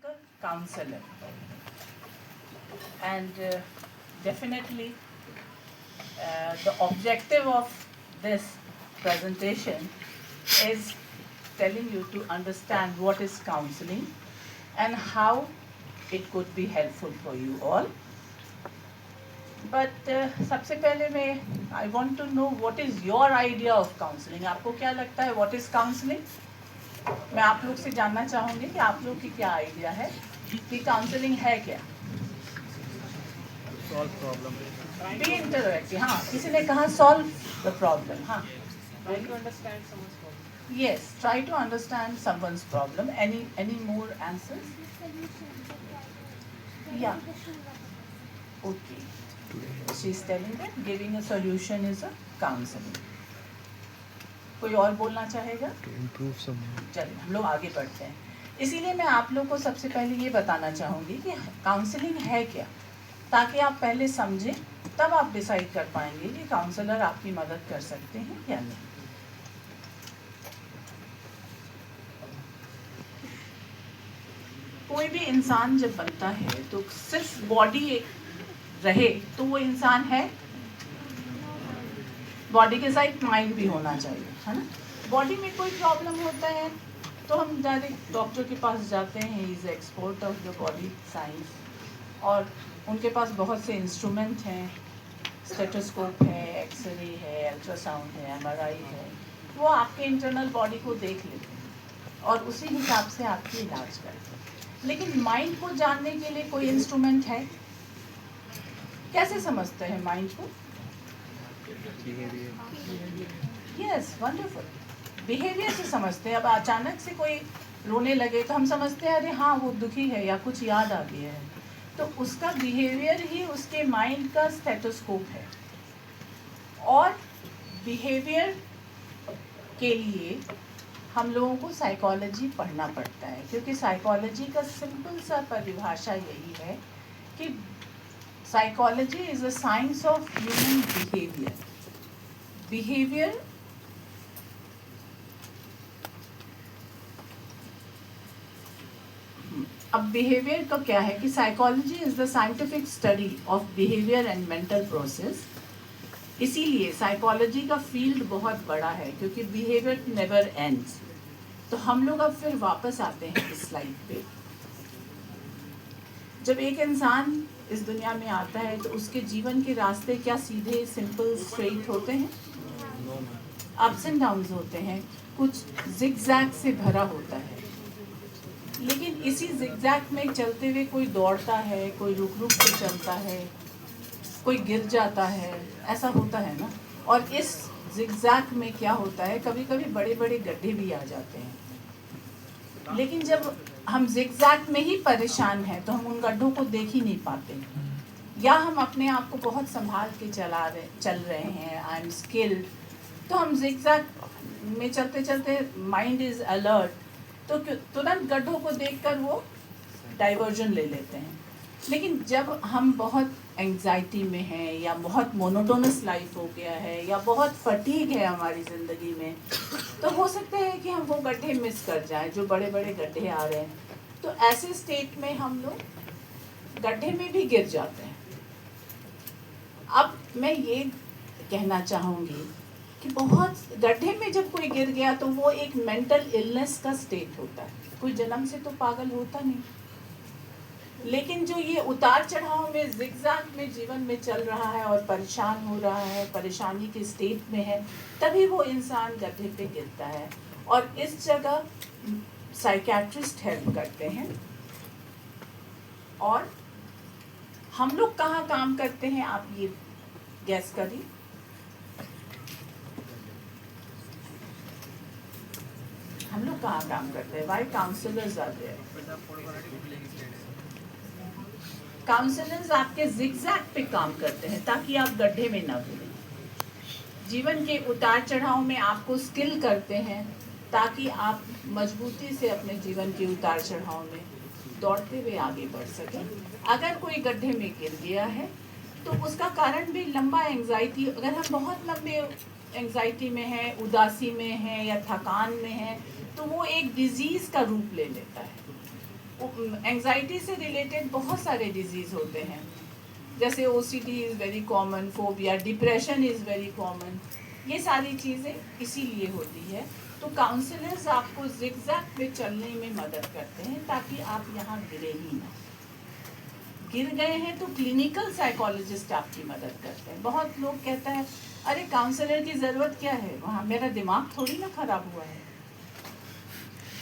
the counselor, and definitely the objective of this presentation is telling you to understand what is counseling and how it could be helpful for you all. But सबसे पहले मैं I want to know what is your idea of counseling. आपको क्या लगता है what is counseling? मैं आप लोग से जानना चाहूँगी कि आप लोग की क्या आइडिया है कि काउंसलिंग है क्या? Solve problem, be interactive. हाँ, किसी ने कहा सॉल्व द प्रॉब्लम. हाँ, try to understand someone's problem. yes, try to understand someone's problem. Any more answers? Yeah. Okay. She's telling that giving a solution is a counseling. कोई और बोलना चाहेगा? To improve someone. चलिए हम लोग आगे बढ़ते हैं. इसीलिए मैं आप लोग को सबसे पहले ये बताना चाहूँगी कि काउंसलिंग है क्या, ताकि आप पहले समझें, तब आप डिसाइड कर पाएंगे कि काउंसलर आपकी मदद कर सकते हैं या नहीं. कोई भी इंसान जब बनता है तो सिर्फ बॉडी रहे तो वो इंसान है? बॉडी के साथ माइंड भी होना चाहिए, है ना. बॉडी में कोई प्रॉब्लम होता है तो हम डायरेक्ट डॉक्टर के पास जाते हैं. He is expert of the body science, और उनके पास बहुत से इंस्ट्रूमेंट हैं. स्टेथोस्कोप है, एक्सरे है, अल्ट्रासाउंड है, MRI है. वो आपके इंटरनल बॉडी को देख लेते हैं और उसी हिसाब से आपकी इलाज करते हैं. लेकिन माइंड को जानने के लिए कोई इंस्ट्रूमेंट है? कैसे समझते हैं माइंड को? Yes, wonderful. बिहेवियर से समझते हैं. अब अचानक से कोई रोने लगे तो हम समझते हैं अरे हाँ वो दुखी है या कुछ याद आ गया है. तो उसका बिहेवियर ही उसके माइंड का स्टेथोस्कोप है. और बिहेवियर के लिए हम लोगों को साइकोलॉजी पढ़ना पड़ता है, क्योंकि साइकोलॉजी का सिंपल सा परिभाषा यही है कि psychology is a science of human behaviour. Behaviour अब बिहेवियर का क्या है कि psychology is the scientific study of behaviour and mental process. इसीलिए साइकोलॉजी का फील्ड बहुत बड़ा है, क्योंकि बिहेवियर नेवर एंड्स. तो हम लोग अब फिर वापस आते हैं इस स्लाइड पे. जब एक इंसान इस दुनिया में आता है तो उसके जीवन के रास्ते क्या सीधे सिंपल स्ट्रेट होते हैं? अप्स एंड डाउन्स होते हैं. कुछ जिगजैग से भरा होता है. लेकिन इसी जिगजैग में चलते हुए कोई दौड़ता है, कोई रुक रुक के चलता है, कोई गिर जाता है. ऐसा होता है ना. और इस जिगजैग में क्या होता है, कभी कभी बड़े बड़े गड्ढे भी आ जाते हैं. लेकिन जब हम जिगजैग में ही परेशान हैं तो हम उन गड्ढों को देख ही नहीं पाते, या हम अपने आप को बहुत संभाल के चल रहे हैं. I am skilled. तो हम जिगजैग में चलते चलते माइंड इज अलर्ट, तो तुरंत गड्ढों को देखकर वो डाइवर्जन ले लेते हैं. लेकिन जब हम बहुत एंग्जाइटी में हैं, या बहुत मोनोटोनस लाइफ हो गया है, या बहुत फटीग है हमारी ज़िंदगी में, तो हो सकता है कि हम वो गड्ढे मिस कर जाएं जो बड़े बड़े गड्ढे आ रहे हैं. तो ऐसे स्टेट में हम लोग गड्ढे में भी गिर जाते हैं. अब मैं ये कहना चाहूँगी कि बहुत गड्ढे में जब कोई गिर गया तो वो एक मेंटल इलनेस का स्टेट होता है. कोई जन्म से तो पागल होता नहीं, लेकिन जो ये उतार चढ़ाव में जिगजैग में जीवन में चल रहा है और परेशान हो रहा है, परेशानी के स्टेट में है, तभी वो इंसान गड्ढे पे गिरता है. और इस जगह साइकियाट्रिस्ट हेल्प करते हैं. और हम लोग कहाँ काम करते हैं, आप ये गैस करिए. हम लोग कहाँ काम करते हैं? Why counsellors are there? Counsellors आपके जिगजैग पे काम करते हैं ताकि आप गड्ढे में ना गिरें. जीवन के उतार चढ़ाव में आपको स्किल करते हैं ताकि आप मजबूती से अपने जीवन के उतार चढ़ाव में दौड़ते हुए आगे बढ़ सकें. अगर कोई गड्ढे में गिर गया है तो उसका कारण भी लंबा एंग्जाइटी, अगर हम बहुत लंबे एंग्जाइटी में हैं, उदासी में हैं या थकान में हैं, तो वो एक डिजीज़ का रूप ले लेता है. एंजाइटी से रिलेटेड बहुत सारे डिजीज़ होते हैं, जैसे OCD is very common, phobia, depression is very common. ये सारी चीज़ें इसीलिए होती है। तो काउंसलर्स आपको जिगजैग में चलने में मदद करते हैं ताकि आप यहाँ गिरे ही ना। गिर गए हैं तो क्लिनिकल साइकोलॉजिस्ट आपकी मदद करते हैं। बहुत लोग कहते हैं अरे काउंसलर की ज़रूरत क्या है, वहाँ मेरा दिमाग थोड़ी ना ख़राब हुआ है।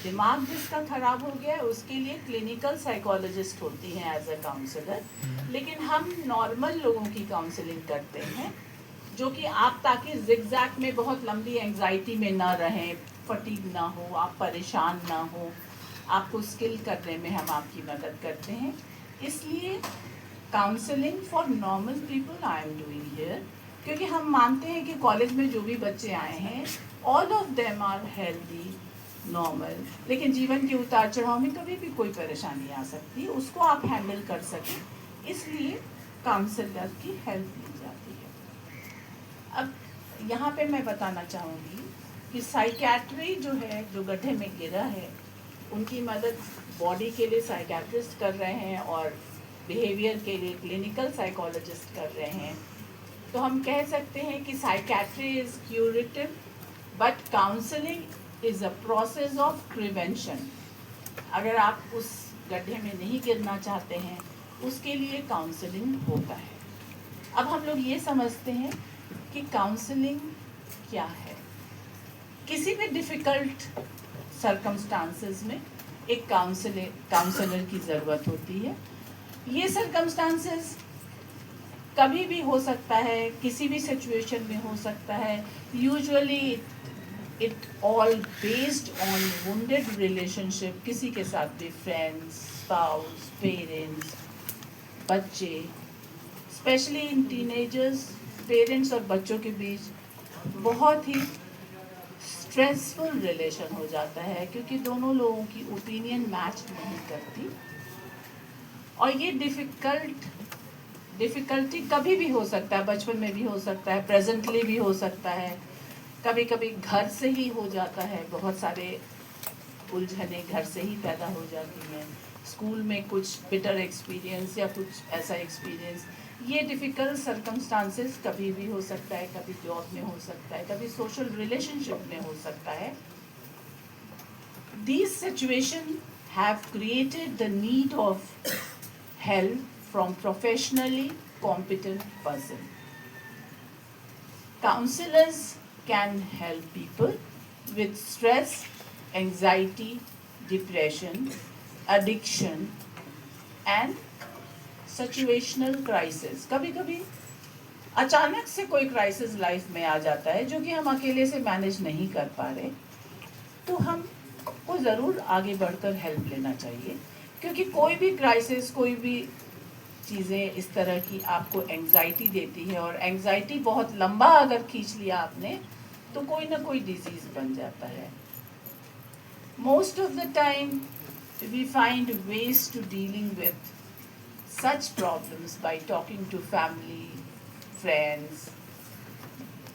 दिमाग जिसका ख़राब हो गया है उसके लिए क्लिनिकल साइकोलॉजिस्ट होती हैं एज अ काउंसलर, लेकिन हम नॉर्मल लोगों की काउंसलिंग करते हैं, जो कि आप ताकि जिगजैग में बहुत लंबी एंजाइटी में ना रहें, फटीग ना हो, आप परेशान ना हो, आपको स्किल करने में हम आपकी मदद करते हैं। इसलिए counselling for normal people I am doing here, क्योंकि हम मानते हैं कि कॉलेज में जो भी बच्चे आए हैं all of them are healthy, normal, लेकिन जीवन के उतार चढ़ाव में कभी भी कोई परेशानी आ सकती है, उसको आप हैंडल कर सकें, इसलिए काउंसलर की हेल्प ली जाती है। अब यहाँ पे मैं बताना चाहूँगी कि साइकियाट्री जो है, जो गड्ढे में गिरा है, उनकी मदद बॉडी के लिए साइकियाट्रिस्ट कर रहे हैं और बिहेवियर के लिए क्लिनिकल साइकोलॉजिस्ट कर रहे हैं। तो हम कह सकते हैं कि psychiatry is curative but counselling is a process of prevention. अगर आप उस गड्ढे में नहीं गिरना चाहते हैं, उसके लिए काउंसलिंग होता है। अब हम लोग ये समझते हैं कि काउंसलिंग क्या है। किसी भी डिफ़िकल्ट सर्कमस्टांसेस में एक काउंसलर की ज़रूरत होती है। ये सर्कमस्टांसेस कभी भी हो सकता है, किसी भी सिचुएशन में हो सकता है। Usually it all based on wounded relationship, किसी के साथ भी फ्रेंड्स, स्पाउस, पेरेंट्स, बच्चे, स्पेशली इन टीनेजर्स, पेरेंट्स और बच्चों के बीच बहुत ही स्ट्रेसफुल रिलेशन हो जाता है, क्योंकि दोनों लोगों की ओपिनियन मैच नहीं करती। और ये डिफ़िकल्टी कभी भी हो सकता है, बचपन में भी हो सकता है, प्रेजेंटली भी हो सकता है, कभी कभी घर से ही हो जाता है। बहुत सारे उलझने घर से ही पैदा हो जाती हैं, स्कूल में कुछ बिटर एक्सपीरियंस या कुछ ऐसा एक्सपीरियंस। ये डिफ़िकल्ट सर्कमस्टांसेस कभी भी हो सकता है, कभी जॉब में हो सकता है, कभी सोशल रिलेशनशिप में हो सकता है। These situations have created the need of help from professionally competent person. Counselors can help people with stress, anxiety, depression, addiction and situational crisis. कभी कभी अचानक से कोई क्राइसिस लाइफ में आ जाता है जो कि हम अकेले से मैनेज नहीं कर पा रहे, तो हमको ज़रूर आगे बढ़कर हेल्प लेना चाहिए, क्योंकि कोई भी क्राइसिस, कोई भी चीज़ें इस तरह की आपको एंग्जाइटी देती है, और एंग्जाइटी बहुत लंबा अगर खींच लिया आपने तो कोई ना कोई डिजीज़ बन जाता है। Most of the time we find ways to dealing with such problems by talking to family, friends,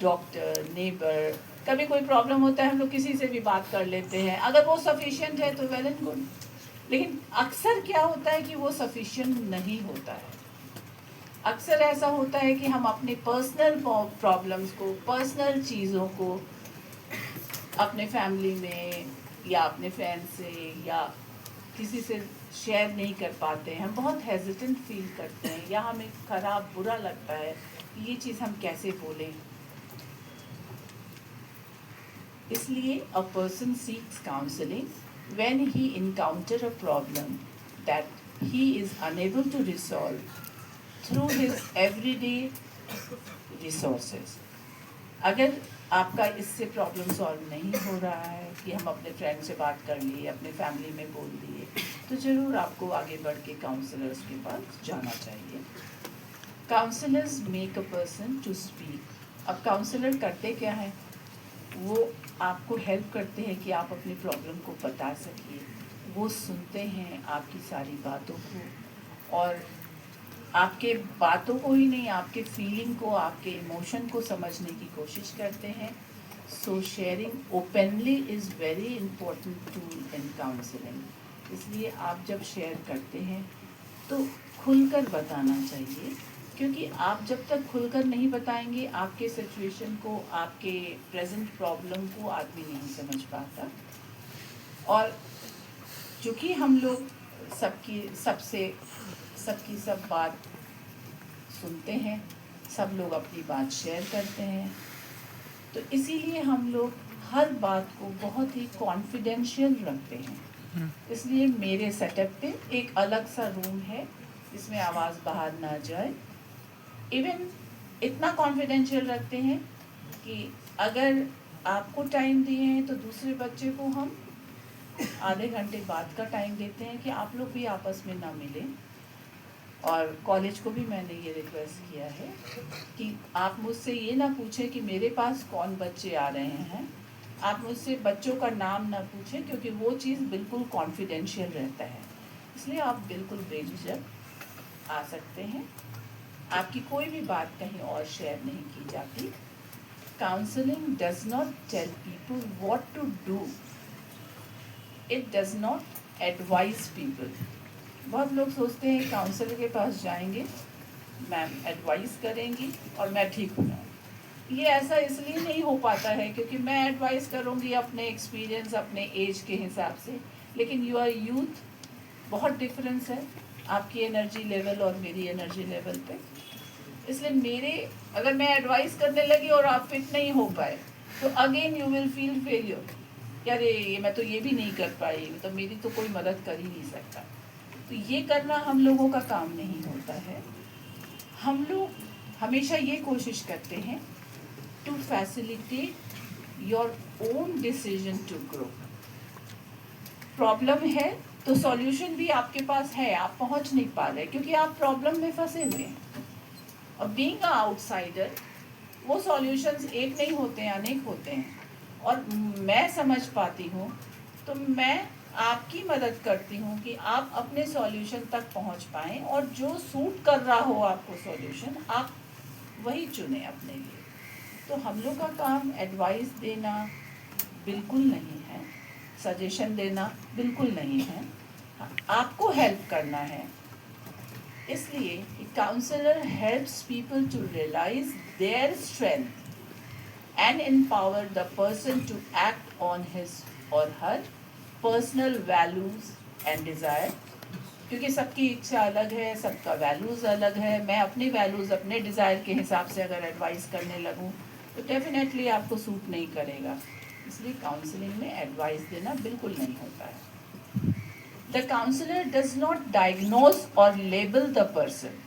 doctor, neighbour. कभी कोई प्रॉब्लम होता है, हम लोग किसी से भी बात कर लेते हैं, अगर वो सफिशिएंट है तो वेल एंड गुड, लेकिन अक्सर क्या होता है कि वो सफिशिएंट नहीं होता है। अक्सर ऐसा होता है कि हम अपने पर्सनल प्रॉब्लम्स को, पर्सनल चीज़ों को अपने फैमिली में या अपने फ्रेंड से या किसी से शेयर नहीं कर पाते हैं। हम बहुत हेजिटेंट फील करते हैं, या हमें ख़राब, बुरा लगता है ये चीज़ हम कैसे बोलें। इसलिए a person seeks counselling when he encounter a problem that he is unable to resolve through his everyday resources. अगर आपका इससे प्रॉब्लम सॉल्व नहीं हो रहा है कि हम अपने फ्रेंड से बात कर लिए, अपने फैमिली में बोल दिए, तो ज़रूर आपको आगे बढ़ के काउंसलर्स के पास जाना चाहिए। Counsellors make a person to speak. अब काउंसलर करते क्या हैं? वो आपको हेल्प करते हैं कि आप अपनी प्रॉब्लम को बता सकिए। वो सुनते हैं आपकी सारी बातों को, और आपके बातों को ही नहीं, आपके फीलिंग को, आपके इमोशन को समझने की कोशिश करते हैं। सो sharing openly is very important tool in counselling. इसलिए आप जब शेयर करते हैं तो खुलकर बताना चाहिए, क्योंकि आप जब तक खुलकर नहीं बताएंगे आपके सिचुएशन को, आपके प्रेजेंट प्रॉब्लम को आदमी नहीं समझ पाता। और चूँकि हम लोग सबकी सब बात सुनते हैं, सब लोग अपनी बात शेयर करते हैं, तो इसीलिए हम लोग हर बात को बहुत ही कॉन्फिडेंशियल रखते हैं। इसलिए मेरे सेटअप पे एक अलग सा रूम है जिसमें आवाज़ बाहर ना जाए। इवन इतना कॉन्फिडेंशियल रखते हैं कि अगर आपको टाइम दिए हैं तो दूसरे बच्चे को हम आधे घंटे बाद का टाइम देते हैं कि आप लोग भी आपस में ना मिलें। और कॉलेज को भी मैंने ये रिक्वेस्ट किया है कि आप मुझसे ये ना पूछें कि मेरे पास कौन बच्चे आ रहे हैं, आप मुझसे बच्चों का नाम ना पूछें, क्योंकि वो चीज़ बिल्कुल कॉन्फिडेंशियल रहता है। इसलिए आप बिल्कुल बेझिझक आ सकते हैं, आपकी कोई भी बात कहीं और शेयर नहीं की जाती। Counselling does not tell people what to do, it does not advise people. बहुत लोग सोचते हैं काउंसलर के पास जाएंगे, मैम एडवाइस करेंगी और मैं ठीक हो जाऊँगी। ये ऐसा इसलिए नहीं हो पाता है क्योंकि मैं एडवाइस करूँगी अपने एक्सपीरियंस, अपने एज के हिसाब से, लेकिन यूर यूथ बहुत डिफरेंस है आपकी एनर्जी लेवल और मेरी एनर्जी लेवल पे। इसलिए अगर मैं एडवाइस करने लगी और आप फिट नहीं हो पाए तो again you will feel failure, यार ये मैं तो ये भी नहीं कर पाई, तो मेरी तो कोई मदद कर ही नहीं सकता। तो ये करना हम लोगों का काम नहीं होता है। हम लोग हमेशा ये कोशिश करते हैं to facilitate your own decision to grow. Problem है तो सॉल्यूशन भी आपके पास है, आप पहुंच नहीं पा रहे क्योंकि आप प्रॉब्लम में फंसे हुए हैं। और बीइंग अ आउटसाइडर, वो सॉल्यूशंस एक नहीं होते हैं, अनेक होते हैं। और मैं समझ पाती हूँ तो मैं आपकी मदद करती हूँ कि आप अपने सॉल्यूशन तक पहुँच पाएँ, और जो सूट कर रहा हो आपको सॉल्यूशन, आप वही चुनें अपने लिए। तो हम लोग का काम एडवाइस देना बिल्कुल नहीं है, सजेशन देना बिल्कुल नहीं है, आपको हेल्प करना है। इसलिए counsellor helps people to realise their strength and empower the person to act on his or her personal values and desire। क्योंकि सबकी इच्छा अलग है, सबका वैल्यूज़ अलग है। मैं अपने वैल्यूज़, अपने डिज़ायर के हिसाब से अगर एडवाइस करने लगूँ तो डेफिनेटली आपको सूट नहीं करेगा। इसलिए काउंसलिंग में एडवाइस देना बिल्कुल नहीं होता है। The counsellor does not diagnose और लेबल द पर्सन।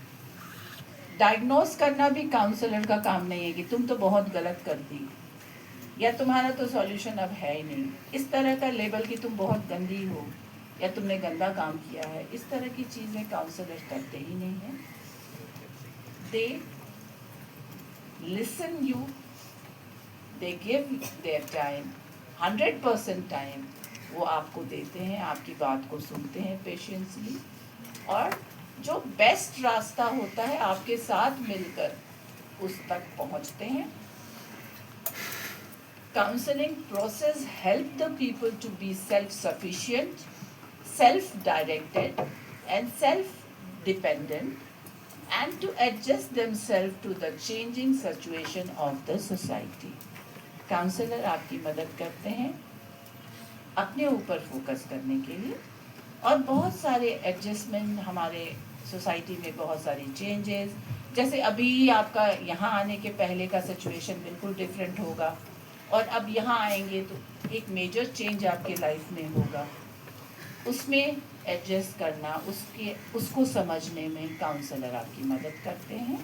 डायग्नोज करना भी काउंसलर का काम नहीं है कि तुम तो बहुत गलत कर दी, या तुम्हारा तो सॉल्यूशन अब है ही नहीं। इस तरह का लेबल कि तुम बहुत गंदी हो या तुमने गंदा काम किया है, इस तरह की चीज़ें काउंसलर करते ही नहीं हैं। They listen you, they give their time, 100% time वो आपको देते हैं, आपकी बात को सुनते हैं पेशेंसली, और जो बेस्ट रास्ता होता है आपके साथ मिलकर उस तक पहुंचते हैं। Counseling process help the people to be self-sufficient, self-directed and self-dependent, and to adjust themselves to the changing situation of the society। Counsellor आपकी मदद करते हैं अपने ऊपर फोकस करने के लिए, और बहुत सारे एडजस्टमेंट, हमारे सोसाइटी में बहुत सारी चेंजेस, जैसे अभी आपका यहाँ आने के पहले का सिचुएशन बिल्कुल डिफरेंट होगा, और अब यहाँ आएंगे तो एक मेजर चेंज आपके लाइफ में होगा। उसमें एडजस्ट करना, उसको समझने में काउंसलर आपकी मदद करते हैं।